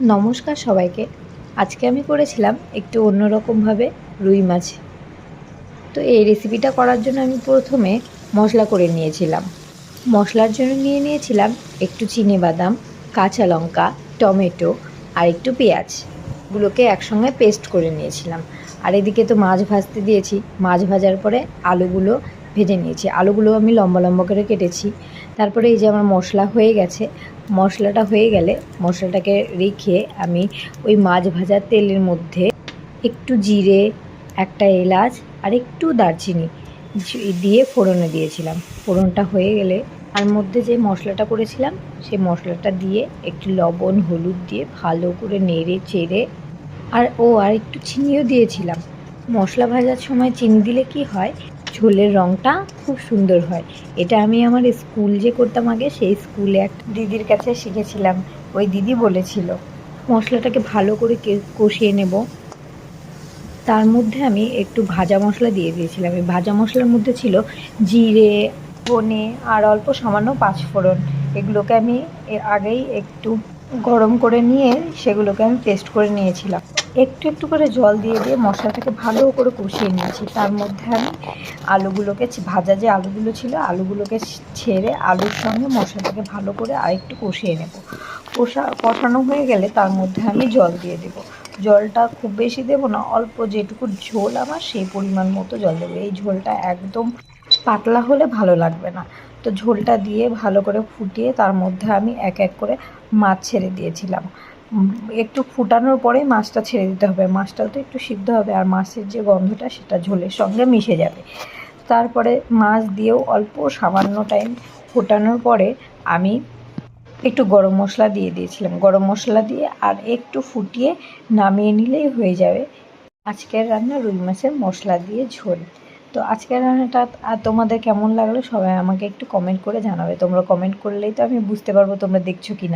নমস্কার সবাইকে। আজকে আমি করেছিলাম একটু অন্যরকমভাবে রুই মাছ। তো এই রেসিপিটা করার জন্য আমি প্রথমে মশলা করে নিয়েছিলাম। মশলার জন্য নিয়ে নিয়েছিলাম একটু চিনেবাদাম, কাঁচা লঙ্কা, টমেটো আর একটু পেঁয়াজ। গুলোকে একসঙ্গে পেস্ট করে নিয়েছিলাম। আর এদিকে তো মাছ ভাজতে দিয়েছি। মাছ ভাজার পরে আলুগুলো ভেজে নিয়েছি। আলুগুলো আমি লম্বা লম্বা করে কেটেছি। তারপরে এই যে আমার মশলা হয়ে গেছে। মশলাটা হয়ে গেলে মশলাটাকে রেখে আমি ওই মাছ ভাজার তেলের মধ্যে একটু জিরে, একটা এলাচ আর একটু দারচিনি দিয়ে ফোড়নে দিয়েছিলাম। ফোড়নটা হয়ে গেলে তার মধ্যে যে মশলাটা করেছিলাম সেই মশলাটা দিয়ে একটু লবণ হলুদ দিয়ে ভালো করে নেড়ে চেড়ে আর একটু চিনিও দিয়েছিলাম। মশলা ভাজার সময় চিনি দিলে কি হয়, ঝোলের রঙটা খুব সুন্দর হয়। এটা আমি আমার স্কুল যে করতাম আগে, সেই স্কুলে এক দিদির কাছে শিখেছিলাম। ওই দিদি বলেছিল মশলাটাকে ভালো করে কষিয়ে নেব। তার মধ্যে আমি একটু ভাজা মশলা দিয়ে দিয়েছিলাম। এই ভাজা মশলার মধ্যে ছিল জিরে, ধনে আর অল্প সামান্য পাঁচফোড়ন। এগুলোকে আমি এর আগেই একটু গরম করে নিয়ে সেগুলোকে আমি পেস্ট করে নিয়েছিলাম। একটু একটু করে জল দিয়ে দিয়ে মশলাটাকে ভালো করে কষিয়ে নিয়েছি। তার মধ্যে আমি আলুগুলোকে ভাজা যে আলুগুলো ছিল আলুগুলোকে ছেড়ে আলুর সঙ্গে মশলাটাকে ভালো করে আরেকটু কষিয়ে নেব। কষানো হয়ে গেলে তার মধ্যে আমি জল দিয়ে দেবো। জলটা খুব বেশি দেবো না, অল্প যেটুকু ঝোল আমার সেই পরিমাণ মতো জল দেবো। এই ঝোলটা একদম পাতলা হলে ভালো লাগবে না। তো ঝোলটা দিয়ে ভালো করে ফুটিয়ে তার মধ্যে আমি এক এক করে মাছ ছেড়ে দিয়েছিলাম। একটু ফুটানোর পরেই মাছটা ছেড়ে দিতে হবে। মাছটাও তো একটু সিদ্ধ হবে আর মাছের যে গন্ধটা সেটা ঝোলের সঙ্গে মিশে যাবে। তারপরে মাছ দিয়েও অল্প সামান্য টাইম ফোটানোর পরে আমি একটু গরম মশলা দিয়ে দিয়েছিলাম। গরম মশলা দিয়ে আর একটু ফুটিয়ে নামিয়ে নিলেই হয়ে যাবে আজকের রান্না রুই মাছের মশলা দিয়ে ঝোল। তো আজকের রান্নাটা তোমাদের কেমন লাগলো সবাই আমাকে একটু কমেন্ট করে জানাবে। তোমরা কমেন্ট করলেই তো আমি বুঝতে পারবো তোমরা দেখছো কি না।